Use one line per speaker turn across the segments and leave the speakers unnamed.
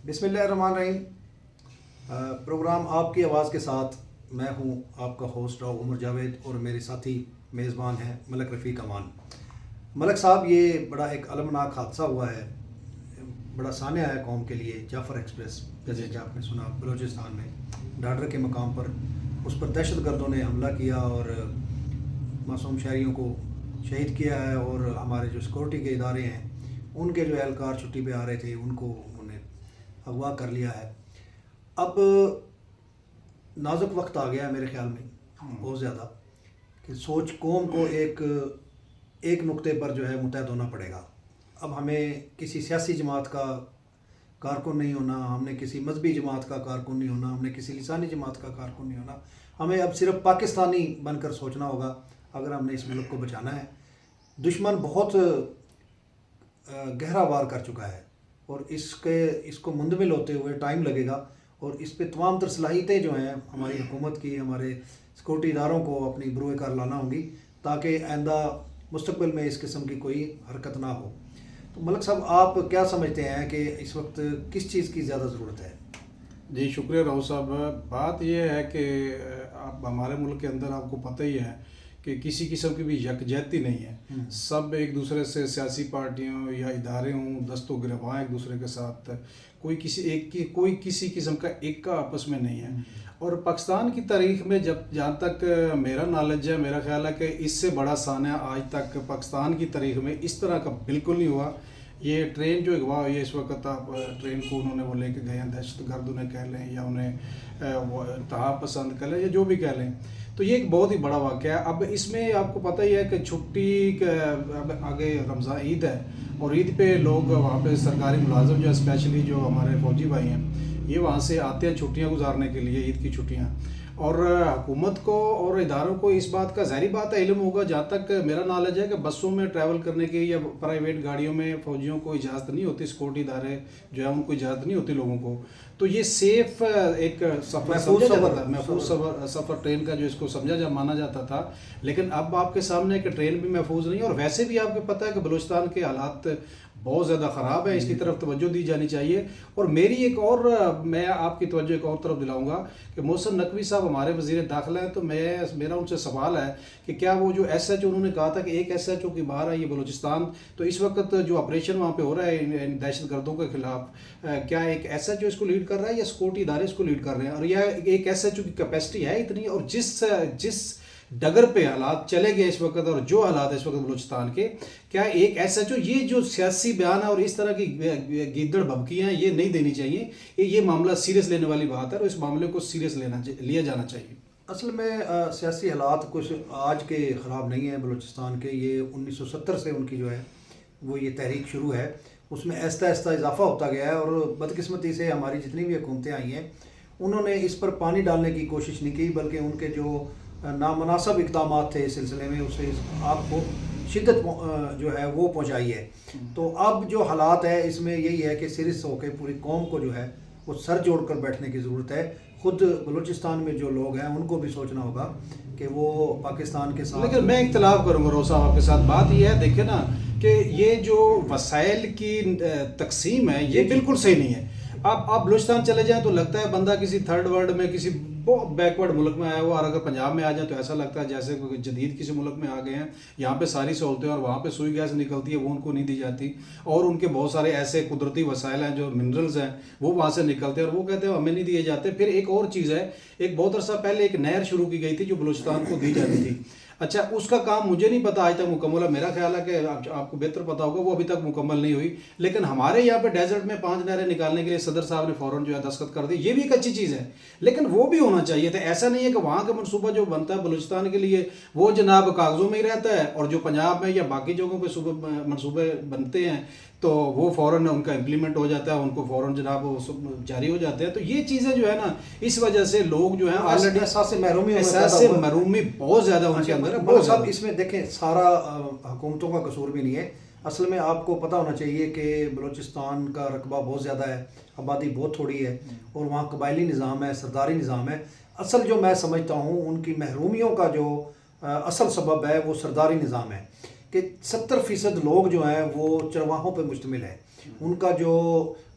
بسم اللہ الرحمن الرحیم۔ پروگرام آپ کی آواز کے ساتھ میں ہوں آپ کا ہوسٹ عمر جاوید اور میرے ساتھی میزبان ہیں ملک رفیق امان۔ ملک صاحب، یہ بڑا ایک المناک حادثہ ہوا ہے، بڑا سانحہ ہے قوم کے لیے۔ جعفر ایکسپریس جیسے کہ آپ نے سنا، بلوچستان میں ڈاڈر کے مقام پر اس پر دہشت گردوں نے حملہ کیا اور معصوم شہریوں کو شہید کیا ہے، اور ہمارے جو سیکورٹی کے ادارے ہیں ان کے جو اہلکار چھٹی پہ آ رہے تھے ان کو انہوں نے اغوا کر لیا ہے۔ اب نازک وقت آ گیا ہے میرے خیال میں بہت زیادہ، کہ سوچ قوم کو ایک نقطے پر جو ہے متحد ہونا پڑے گا۔ اب ہمیں کسی سیاسی جماعت کا کارکن نہیں ہونا، ہم نے کسی مذہبی جماعت کا کارکن نہیں ہونا، ہم نے کسی لسانی جماعت کا کارکن نہیں ہونا، ہمیں اب صرف پاکستانی بن کر سوچنا ہوگا اگر ہم نے اس ملک کو بچانا ہے۔ دشمن بہت گہرا وار کر چکا ہے اور اس کو مندمل ہوتے ہوئے ٹائم لگے گا، اور اس پہ تمام تر صلاحیتیں جو ہیں ہماری حکومت کی، ہمارے سیکورٹی اداروں کو اپنی بروئے کار لانا ہوں گی تاکہ آئندہ مستقبل میں اس قسم کی کوئی حرکت نہ ہو۔ تو ملک صاحب، آپ کیا سمجھتے ہیں کہ اس وقت کس چیز کی زیادہ ضرورت ہے؟
جی شکریہ راؤ صاحب۔ بات یہ ہے کہ اب ہمارے ملک کے اندر آپ کو پتہ ہی ہے کہ کسی قسم کی بھی یکجہتی نہیں ہے۔ سب ایک دوسرے سے، سیاسی پارٹیوں یا ادارے ہوں، دست و گریباں ایک دوسرے کے ساتھ، کوئی کسی قسم کا ایک کا آپس میں نہیں ہے۔ اور پاکستان کی تاریخ میں جہاں تک میرا نالج ہے، میرا خیال ہے کہ اس سے بڑا سانحہ آج تک پاکستان کی تاریخ میں اس طرح کا بالکل نہیں ہوا۔ یہ ٹرین جو اغوا ہوئی ہے اس وقت، آپ ٹرین کو انہوں نے وہ لے کے گئے ہیں، دہشت گرد انہیں کہہ لیں یا انہیں وہ انتہا پسند کہہ لیں یا جو بھی کہہ لیں، تو یہ ایک بہت ہی بڑا واقعہ ہے۔ اب اس میں آپ کو پتہ ہی ہے کہ چھٹی اب آگے رمضان عید ہے، اور عید پہ لوگ وہاں پہ سرکاری ملازم جو اسپیشلی جو ہمارے فوجی بھائی ہیں، یہ وہاں سے آتے ہیں چھٹیاں گزارنے کے لیے، عید کی چھٹیاں۔ اور حکومت کو اور اداروں کو اس بات کا ظاہری بات ہے علم ہوگا، جہاں تک میرا نالج ہے کہ بسوں میں ٹریول کرنے کی یا پرائیویٹ گاڑیوں میں فوجیوں کو اجازت نہیں ہوتی، سیکورٹی ادارے جو ہے ان کو اجازت نہیں ہوتی لوگوں کو، تو یہ سیف ایک محفوظ سفر ٹرین کا جو اس کو مانا جاتا تھا۔ لیکن اب آپ کے سامنے کہ ٹرین بھی محفوظ نہیں ہے، اور ویسے بھی آپ کو پتہ ہے کہ بلوچستان کے حالات بہت زیادہ خراب ہے، اس کی طرف توجہ دی جانی چاہیے۔ اور میں آپ کی توجہ ایک اور طرف دلاؤں گا کہ محسن نقوی صاحب ہمارے وزیر داخلہ ہیں، تو میرا ان سے سوال ہے کہ کیا وہ جو ایس ایچ او انہوں نے کہا تھا کہ ایک ایس ایچ او کی باہر آئی ہے بلوچستان، تو اس وقت جو آپریشن وہاں پہ ہو رہا ہے دہشت گردوں کے خلاف، کیا ایک ایس ایچ او اس کو لیڈ کر رہا ہے یا سیکورٹی ادارے اس کو لیڈ کر رہے ہیں؟ اور یہ ایک ایس ایچ او کی کیپیسٹی ہے اتنی؟ اور جس ڈگر پہ حالات چلے گئے اس وقت اور جو حالات ہیں اس وقت بلوچستان کے، کیا ایک ایس ایچ او یہ جو سیاسی بیان ہے اور اس طرح کی گیدڑ بھبکیاں ہیں یہ نہیں دینی چاہیے؟ یہ معاملہ سیریس لینے والی بات ہے، اور اس معاملے کو سیریس لیا جانا چاہیے۔
اصل میں سیاسی حالات کچھ آج کے خراب نہیں ہیں بلوچستان کے، یہ 1970 سے ان کی جو ہے وہ یہ تحریک شروع ہے، اس میں آہستہ آہستہ اضافہ ہوتا گیا ہے، اور بدقسمتی سے ہماری جتنی بھی حکومتیں آئی ہیں انہوں نے اس پر پانی ڈالنے کی کوشش نہیں کی، بلکہ ان کے جو نامناسب اقدامات تھے اس سلسلے میں اسے آپ کو شدت جو ہے وہ پہنچائی ہے۔ تو اب جو حالات ہے اس میں یہی ہے کہ سیریس ہو کے پوری قوم کو جو ہے وہ سر جوڑ کر بیٹھنے کی ضرورت ہے۔ خود بلوچستان میں جو لوگ ہیں ان کو بھی سوچنا ہوگا کہ وہ پاکستان کے ساتھ،
لیکن میں اختلاف کروں گا روز صاحب آپ کے ساتھ۔ بات یہ ہے، دیکھیں نا کہ یہ جو وسائل کی تقسیم ہے یہ بالکل صحیح نہیں ہے۔ آپ بلوچستان چلے جائیں تو لگتا ہے بندہ کسی تھرڈ ورلڈ میں، کسی بہت بیکورڈ ملک میں آیا ہوا، اور اگر پنجاب میں آ جائیں تو ایسا لگتا ہے جیسے کوئی جدید کسی ملک میں آ گئے ہیں۔ یہاں پہ ساری سہولتیں، اور وہاں پہ سوئی گیس نکلتی ہے وہ ان کو نہیں دی جاتی، اور ان کے بہت سارے ایسے قدرتی وسائل ہیں جو منرلز ہیں وہ وہاں سے نکلتے ہیں اور وہ کہتے ہیں ہمیں نہیں دیے جاتے۔ پھر ایک اور چیز ہے، ایک بہت عرصہ پہلے ایک نہر شروع کی گئی تھی جو بلوچستان کو دی جاتی تھی۔ اچھا، اس کا کام مجھے نہیں پتا آج تک مکمل ہے، میرا خیال ہے کہ آپ کو بہتر پتا ہوگا، وہ ابھی تک مکمل نہیں ہوئی۔ لیکن ہمارے یہاں پہ ڈیزرٹ میں 5 نہریں نکالنے کے لیے صدر صاحب نے فوراً جو ہے دستخط کر دی، یہ بھی ایک اچھی چیز ہے، لیکن وہ بھی ہونا چاہیے تھا۔ ایسا نہیں ہے کہ وہاں کا منصوبہ جو بنتا ہے بلوچستان کے لیے وہ جناب کاغذوں میں ہی رہتا ہے، اور جو پنجاب میں یا باقی جگہوں پہ منصوبے بنتے ہیں تو وہ فوراً ان کا امپلیمنٹ ہو جاتا ہے، ان کو فوراً جناب وہ جاری ہو جاتے ہیں۔ تو یہ چیزیں جو ہے نا، اس وجہ سے لوگ جو ہیں آلریڈی
احساس
محرومی بہت زیادہ ان کے اندر ہے، بہت
صاحب
زیادہ۔
اس میں دیکھیں سارا حکومتوں کا قصور بھی نہیں ہے۔ اصل میں آپ کو پتہ ہونا چاہیے کہ بلوچستان کا رقبہ بہت زیادہ ہے، آبادی بہت تھوڑی ہے، اور وہاں قبائلی نظام ہے، سرداری نظام ہے۔ اصل جو میں سمجھتا ہوں ان کی محرومیوں کا جو اصل سبب ہے وہ سرداری نظام ہے، کہ 70% لوگ جو ہیں وہ چرواہوں پہ مشتمل ہیں، ان کا جو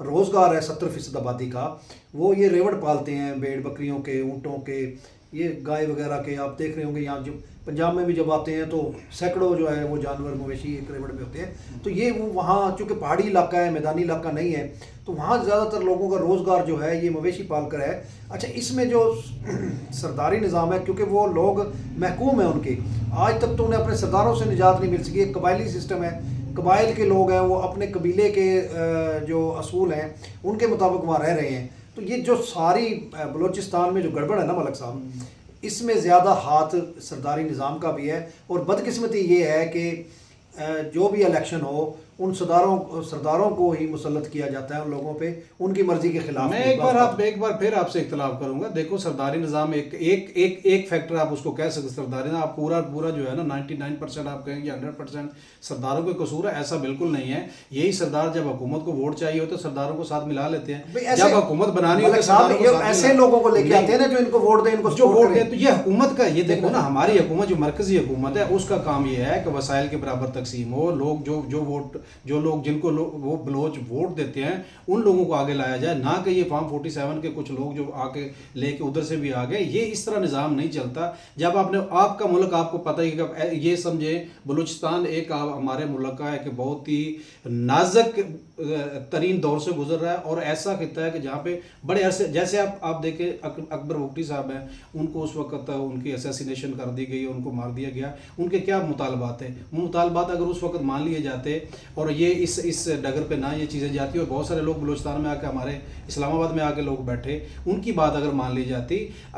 روزگار ہے 70% آبادی کا وہ یہ ریوڑ پالتے ہیں، بھیڑ بکریوں کے، اونٹوں کے، یہ گائے وغیرہ کے. آپ دیکھ رہے ہوں گے یہاں جو پنجاب میں بھی جب آتے ہیں تو سینکڑوں جو ہے وہ جانور مویشی ایک ریوڑ میں ہوتے ہیں. تو یہ وہ وہاں چونکہ پہاڑی علاقہ ہے، میدانی علاقہ نہیں ہے، تو وہاں زیادہ تر لوگوں کا روزگار جو ہے یہ مویشی پال کر ہے. اچھا، اس میں جو سرداری نظام ہے کیونکہ وہ لوگ محکوم ہیں ان کے، آج تک تو انہیں اپنے سرداروں سے نجات نہیں مل سکی. ایک قبائلی سسٹم ہے، قبائل کے لوگ ہیں وہ اپنے قبیلے کے جو اصول ہیں ان کے مطابق وہاں رہ رہے ہیں. تو یہ جو ساری بلوچستان میں جو گڑبڑ ہے نا ملک صاحب، اس میں زیادہ ہاتھ سرداری نظام کا بھی ہے. اور بدقسمتی یہ ہے کہ جو بھی الیکشن ہو ان سرداروں کو ہی مسلط کیا جاتا ہے ان لوگوں پہ ان کی مرضی کے خلاف.
میں ایک بار پھر آپ سے اختلاف کروں گا. دیکھو سرداری نظام ایک فیکٹر آپ اس کو کہہ سکتے، سرداری نظام آپ پورا جو ہے نا 99% آپ کہیں گے 100% سرداروں کے قصور ہے، ایسا بالکل نہیں ہے. یہی سردار جب حکومت کو ووٹ چاہیے ہوتا ہے سرداروں کو ساتھ ملا لیتے ہیں. جب حکومت بنانی ہوتی ہے
ایسے لوگوں کو لے کے آتے ہیں نا جو ان کو ووٹ دیں، ان کو
جو ووٹ دیں. تو یہ حکومت کا، یہ دیکھو نا ہماری حکومت جو مرکزی حکومت ہے اس کا کام یہ ہے کہ وسائل کے برابر تقسیم ہو. لوگ جو لوگ جن کو وہ بلوچ ووٹ دیتے ہیں ان لوگوں کو آگے لایا جائے، نہ کہ یہ فارم 47 کے کچھ لوگ جو آ کے لے کے ادھر سے بھی آ گئے. یہ اس طرح نظام نہیں چلتا. جب آپ کا ملک آپ کو پتہ ہی کہ یہ سمجھیں بلوچستان ایک ہمارے ملک کا ہے کہ بہت ہی نازک ترین دور سے گزر رہا ہے، اور ایسا خطہ ہے کہ جہاں پہ بڑے عرصے جیسے آپ دیکھیں اکبر بگٹی صاحب ہیں، ان کو اس وقت ان کی اسیسینیشن کر دی گئی، ان کو مار دیا گیا. ان کے کیا مطالبات ہیں؟ وہ مطالبات اگر اس وقت مان لیے جاتے اور یہ اس ڈگر پہ نہ یہ چیزیں جاتی، اور بہت سارے لوگ بلوچستان میں آ کے ہمارے اسلام آباد میں آ کے لوگ بیٹھے، ان کی بات اگر مان لی جاتی.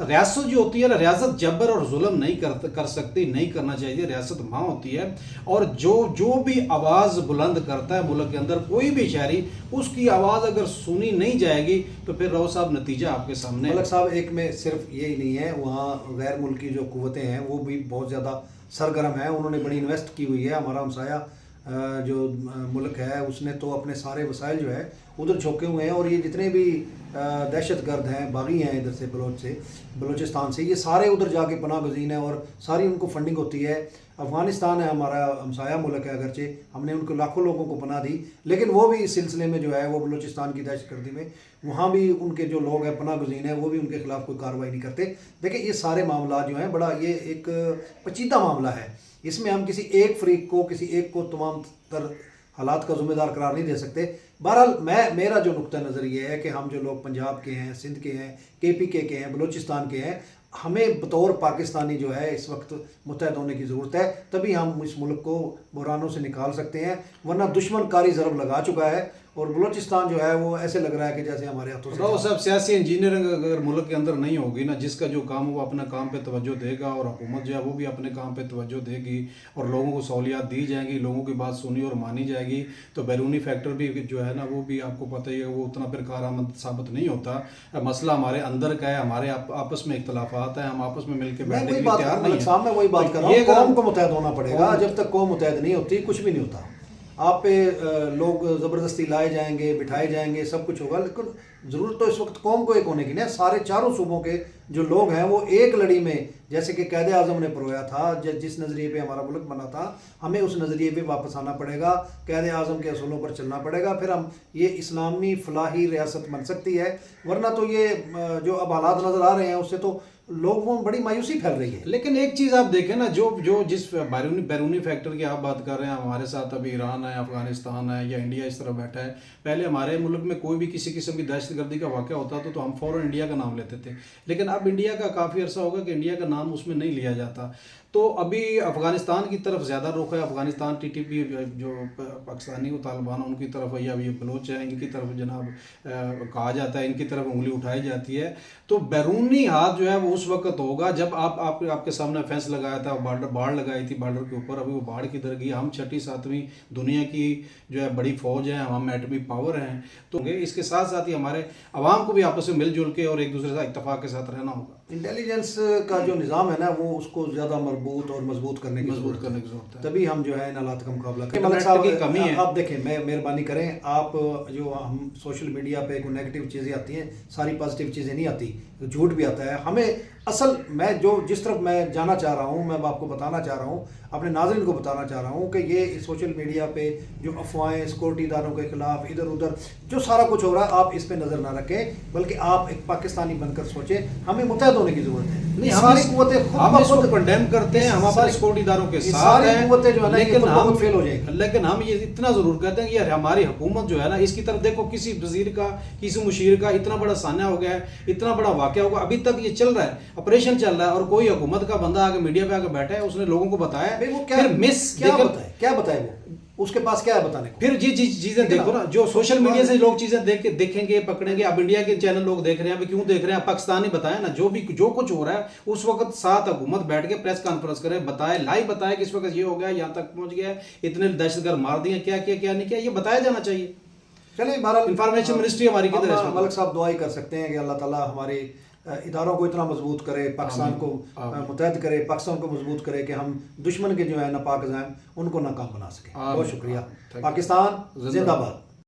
ریاست جو ہوتی ہے نا، ریاست جبر اور ظلم نہیں کر سکتی، نہیں کرنا چاہیے. ریاست ماں ہوتی ہے، اور جو بھی آواز بلند کرتا ہے ملک کے اندر کوئی بھی شہری، اس کی آواز اگر سنی نہیں جائے گی تو پھر راؤ صاحب نتیجہ آپ کے سامنے.
ملک صاحب ایک میں صرف یہی نہیں ہے، وہاں غیر ملکی جو قوتیں ہیں وہ بھی بہت زیادہ سرگرم ہیں. انہوں نے بڑی انویسٹ کی ہوئی ہے. ہمارا ہمسایہ جو ملک ہے اس نے تو اپنے سارے وسائل جو ہے ادھر جھونکے ہوئے ہیں، اور یہ جتنے بھی دہشت گرد ہیں، باغی ہیں ادھر سے بلوچستان سے، یہ سارے ادھر جا کے پناہ گزین ہیں، اور ساری ان کو فنڈنگ ہوتی ہے. افغانستان ہے ہمارا ہمسایہ ملک ہے، اگرچہ ہم نے ان کو لاکھوں لوگوں کو پناہ دی، لیکن وہ بھی اس سلسلے میں جو ہے وہ بلوچستان کی دہشت گردی میں وہاں بھی ان کے جو لوگ ہیں پناہ گزین ہیں وہ بھی ان کے خلاف کوئی کارروائی نہیں کرتے. دیکھیں یہ سارے معاملات جو ہیں بڑا یہ ایک پیچیدہ معاملہ ہے. اس میں ہم کسی ایک فریق کو، کسی ایک کو تمام تر حالات کا ذمہ دار قرار نہیں دے سکتے. بہرحال میرا جو نقطہ نظر یہ ہے کہ ہم جو لوگ پنجاب کے ہیں، سندھ کے ہیں، KPK کے ہیں، بلوچستان کے ہیں، ہمیں بطور پاکستانی جو ہے اس وقت متحد ہونے کی ضرورت ہے. تبھی ہم اس ملک کو بحرانوں سے نکال سکتے ہیں، ورنہ دشمن کاری ضرب لگا چکا ہے، اور بلوچستان جو ہے وہ ایسے لگ رہا ہے کہ جیسے ہمارے ہاتھوں سے.
راؤ صاحب سیاسی انجینئرنگ اگر ملک کے اندر نہیں ہوگی نا، جس کا جو کام وہ اپنا کام پہ توجہ دے گا، اور حکومت جو ہے وہ بھی اپنے کام پہ توجہ دے گی، اور لوگوں کو سہولیات دی جائیں گی، لوگوں کی بات سنی اور مانی جائے گی، تو بیرونی فیکٹر بھی جو ہے نا وہ بھی آپ کو پتہ ہی ہے وہ اتنا پھر کارآمد ثابت نہیں ہوتا. مسئلہ ہمارے اندر کا ہے، ہمارے آپس میں اختلافات ہیں، ہم آپس میں مل کے بیٹھنے کے لیے تیار نہیں ہیں.
میں وہی بات کر رہا ہوں، قوم کو متحد ہونا پڑے گا. جب تک قوم متحد نہیں ہوتی کچھ بھی نہیں ہوتا. آپ پہ لوگ زبردستی لائے جائیں گے، بٹھائے جائیں گے، سب کچھ ہوگا، لیکن ضرورت تو اس وقت قوم کو ایک ہونے کی نہیں. سارے چاروں صوبوں کے جو لوگ ہیں وہ ایک لڑی میں، جیسے کہ قائد اعظم نے پرویا تھا، جس نظریے پہ ہمارا ملک بنا تھا، ہمیں اس نظریے پہ واپس آنا پڑے گا، قائد اعظم کے اصولوں پر چلنا پڑے گا، پھر ہم یہ اسلامی فلاحی ریاست بن سکتی ہے. ورنہ تو یہ جو اب حالات نظر آ رہے ہیں اس سے تو لوگوں میں بڑی مایوسی پھیل رہی ہے.
لیکن ایک چیز آپ دیکھیں نا، جو جس بیرونی فیکٹر کی آپ بات کر رہے ہیں، ہمارے ساتھ ابھی ایران ہے، افغانستان ہے، یا انڈیا اس طرح بیٹھا ہے. پہلے ہمارے ملک میں کوئی بھی کسی قسم کی دہشت گردی کا واقعہ ہوتا تو ہم فوراً انڈیا کا نام لیتے تھے، لیکن اب انڈیا کا کافی عرصہ ہوگا کہ انڈیا کا نام اس میں نہیں لیا جاتا. تو ابھی افغانستان کی طرف زیادہ رخ ہے. افغانستان TTP جو پاکستانی و طالبان ان کی طرف، یا یہ بلوچ ہیں ان کی طرف جناب کہا جاتا ہے، ان کی طرف انگلی اٹھائی جاتی ہے. تو بیرونی ہاتھ جو ہے وہ اس وقت ہوگا جب آپ کے سامنے فینس لگایا تھا، باڑ لگائی تھی بارڈر کے اوپر. ابھی وہ باڑ کدھر گئی؟ ہم 6 7ویں دنیا کی جو ہے بڑی فوج ہے، ہم ایٹمی پاور ہیں. تو اس کے ساتھ ساتھ ہی ہمارے عوام کو بھی آپس میں مل جل کے اور ایک دوسرے سے اتفاق کے ساتھ رہنا ہوگا.
انٹیلیجنس کا جو نظام ہے نا وہ اس کو زیادہ مربوط اور مضبوط کرنے کی ضرورت ہے. تبھی ہم جو ہے ان حالات کا مقابلہ کریں. ملک صاحب کی کمی ہے. آپ دیکھیں، مہربانی کریں، آپ جو ہم سوشل میڈیا پہ کوئی نیگیٹو چیزیں آتی ہیں، ساری پازیٹیو چیزیں نہیں آتی، جھوٹ بھی آتا ہے. ہمیں اصل میں جس طرف میں جانا چاہ رہا ہوں، میں آپ کو بتانا چاہ رہا ہوں، اپنے ناظرین کو بتانا چاہ رہا ہوں کہ یہ سوشل میڈیا پہ جو افواہیں سیکورٹی اداروں کے خلاف ادھر ادھر جو سارا کچھ ہو رہا ہے، آپ اس پہ نظر نہ رکھیں، بلکہ آپ ایک پاکستانی بن کر سوچیں ہمیں متحد ہونے کی ضرورت ہے.
نہیں،
ساری قوتیں
ہم اس کو کنڈیم کرتے ہیں، ہم اپنے سیکورٹی اداروں کے ساتھ ہیں،
قوتیں جو ہے نا
لیکن
ہم فیل ہو جائیں گے.
لیکن ہم یہ اتنا ضرور کہتے ہیں کہ یار ہماری حکومت جو ہے نا، اس کی طرف دیکھو، کسی وزیر کا کسی مشیر کا اتنا بڑا سانحہ ہو گیا ہے، اتنا بڑا واقعہ ہوگا، ابھی تک یہ چل رہا ہے، آپریشن چل رہا ہے، اور کوئی حکومت کا بندہ آگے میڈیا پہ آ کے بیٹھا ہے، اس نے لوگوں کو بتایا،
کیا بتائے وہ، اس کے پاس کیا ہے بتانے کو؟
پھر جی چیزیں دیکھو نا، جو سوشل میڈیا سے لوگ چیزیں دیکھیں گے، پکڑیں گے. اب انڈیا کے چینل لوگ دیکھ رہے ہیں، ابھی کیوں دیکھ رہے ہیں؟ پاکستانی بتائیں نا، جو کچھ ہو رہا ہے اس وقت ساتھ حکومت بیٹھ کے پریس کانفرنس کرے، بتائے، لائیو بتائے کہ اس وقت یہ ہو گیا، یہاں تک پہنچ گیا ہے، اتنے دہشت گرد مار دیے، کیا کیا نہیں کیا، یہ بتایا جانا چاہیے.
چلیں بہرحال
انفارمیشن منسٹری ہماری کدھر ہے؟
ملک صاحب دعائی کر سکتے ہیں کہ اللہ تعالیٰ ہمارے اداروں کو اتنا مضبوط کرے، پاکستان کو متحد کرے، پاکستان کو مضبوط کرے کہ ہم دشمن کے جو ہے ناپاک عزائم ان کو ناکام بنا سکیں. بہت شکریہ. پاکستان زندہ باد.